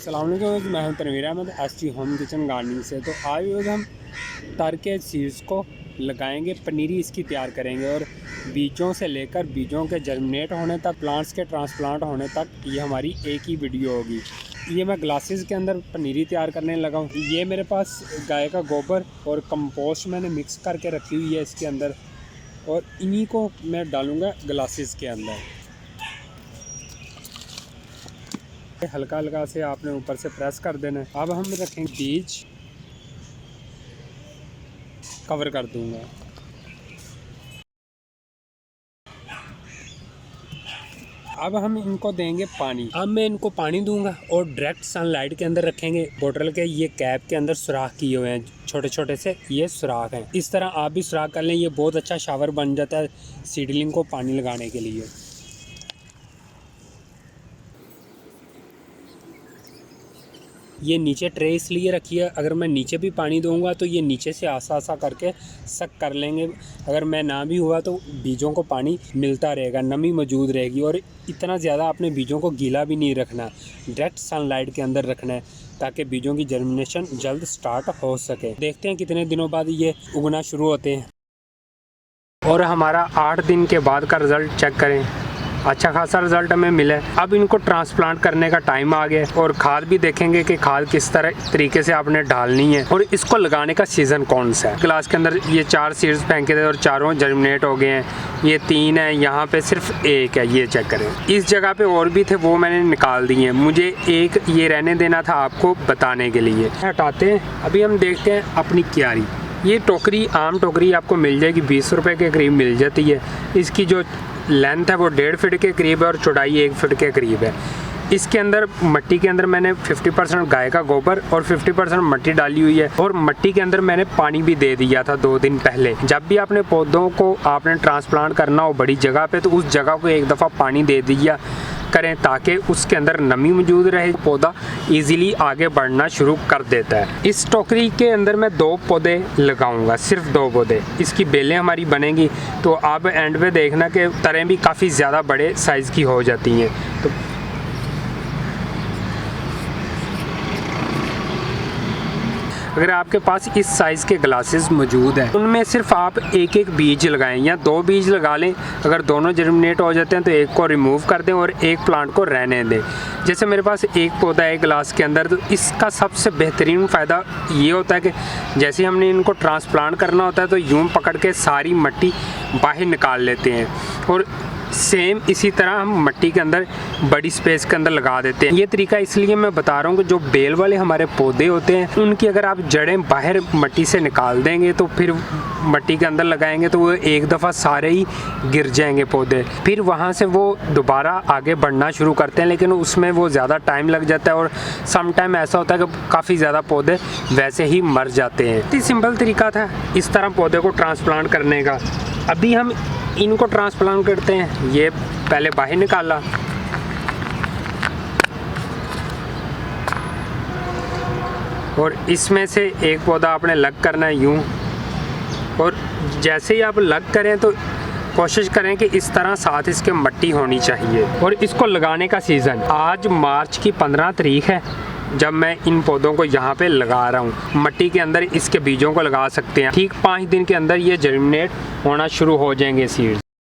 अस्सलाम वालेकुम, मैं हूं Tanveer Ahmed ST home kitchen gardening से। तो आज हम तर के सीड्स को लगाएंगे, पनीरी इसकी तैयार करेंगे और बीजों से लेकर बीजों के जर्मिनेट होने तक, प्लांट्स के ट्रांसप्लांट होने तक ये हमारी एक ही वीडियो होगी। ये मैं ग्लासेस के अंदर पनीरी तैयार करने लगा हूँ। ये मेरे पास गाय का गोबर और कंपोस्ट मैंने मिक्स करके रखी हुई है इसके अंदर, और इन्हीं को मैं डालूँगा ग्लासेस के अंदर। हल्का हल्का से आपने ऊपर से प्रेस कर देना है। अब हम रखेंगे बीज, कवर कर दूंगा। अब हम इनको देंगे पानी। अब मैं इनको पानी दूंगा और डायरेक्ट सनलाइट के अंदर रखेंगे। बोतल के ये कैप के अंदर सुराख किए हुए हैं, छोटे छोटे से ये सुराख हैं। इस तरह आप भी सुराख कर लें, ये बहुत अच्छा शावर बन जाता है सीडलिंग को पानी लगाने के लिए। ये नीचे ट्रे इसलिए रखी है, अगर मैं नीचे भी पानी दूंगा तो ये नीचे से आसा आसा करके सक कर लेंगे। अगर मैं ना भी हुआ तो बीजों को पानी मिलता रहेगा, नमी मौजूद रहेगी। और इतना ज़्यादा अपने बीजों को गीला भी नहीं रखना, डायरेक्ट सनलाइट के अंदर रखना है ताकि बीजों की जर्मिनेशन जल्द स्टार्ट हो सके। देखते हैं कितने दिनों बाद ये उगना शुरू होते हैं। और हमारा 8 दिन के बाद का रिज़ल्ट चेक करें, अच्छा खासा रिजल्ट हमें मिला है। अब इनको ट्रांसप्लांट करने का टाइम आ गया और खाद भी देखेंगे कि खाद किस तरीके से आपने डालनी है और इसको लगाने का सीज़न कौन सा है। ग्लास के अंदर ये 4 सीड्स फेंके थे और चारों जर्मिनेट हो गए हैं। ये 3 है, यहाँ पे सिर्फ 1 है, ये चेक करें। इस जगह पे और भी थे, वो मैंने निकाल दिए हैं। मुझे एक ये रहने देना था आपको बताने के लिए। हटाते हैं। अभी हम देखते हैं अपनी क्यारी। ये टोकरी, आम टोकरी आपको मिल जाएगी, 20 रुपये के करीब मिल जाती है। इसकी जो लेंथ है वो 1.5 फीट के करीब है और चौड़ाई 1 फीट के करीब है। इसके अंदर मट्टी के अंदर मैंने 50% गाय का गोबर और 50% मट्टी डाली हुई है और मट्टी के अंदर मैंने पानी भी दे दिया था 2 दिन पहले। जब भी अपने पौधों को आपने ट्रांसप्लांट करना हो बड़ी जगह पे तो उस जगह को एक दफ़ा पानी दे दिया करें ताकि उसके अंदर नमी मौजूद रहे, पौधा इजीली आगे बढ़ना शुरू कर देता है। इस टोकरी के अंदर मैं 2 पौधे लगाऊंगा, सिर्फ 2 पौधे। इसकी बेलें हमारी बनेंगी तो आप एंड पे देखना कि तरें भी काफ़ी ज़्यादा बड़े साइज़ की हो जाती हैं। तो अगर आपके पास इस साइज़ के ग्लासेस मौजूद हैं उनमें सिर्फ आप 1-1 बीज लगाएं या 2 बीज लगा लें। अगर दोनों जर्मिनेट हो जाते हैं तो एक को रिमूव कर दें और एक प्लांट को रहने दें। जैसे मेरे पास एक पौधा है ग्लास के अंदर, तो इसका सबसे बेहतरीन फ़ायदा ये होता है कि जैसे हमने इनको ट्रांसप्लांट करना होता है तो यूँ पकड़ के सारी मिट्टी बाहर निकाल लेते हैं और सेम इसी तरह हम मिट्टी के अंदर बड़ी स्पेस के अंदर लगा देते हैं। ये तरीका इसलिए मैं बता रहा हूँ कि जो बेल वाले हमारे पौधे होते हैं उनकी अगर आप जड़ें बाहर मिट्टी से निकाल देंगे तो फिर मिट्टी के अंदर लगाएंगे तो वो एक दफ़ा सारे ही गिर जाएंगे पौधे। फिर वहाँ से वो दोबारा आगे बढ़ना शुरू करते हैं, लेकिन उसमें वो ज़्यादा टाइम लग जाता है और सम टाइम ऐसा होता है कि काफ़ी ज़्यादा पौधे वैसे ही मर जाते हैं। इतना सिंपल तरीका था इस तरह पौधे को ट्रांसप्लांट करने का। अभी हम इनको ट्रांसप्लांट करते हैं। ये पहले बाहर निकाला और इसमें से एक पौधा आपने अलग करना है यूँ, और जैसे ही आप अलग करें तो कोशिश करें कि इस तरह साथ इसके मिट्टी होनी चाहिए। और इसको लगाने का सीज़न आज मार्च की 15 तारीख है जब मैं इन पौधों को यहाँ पे लगा रहा हूँ। मिट्टी के अंदर इसके बीजों को लगा सकते हैं। ठीक 5 दिन के अंदर ये जर्मिनेट होना शुरू हो जाएंगे सीड्स।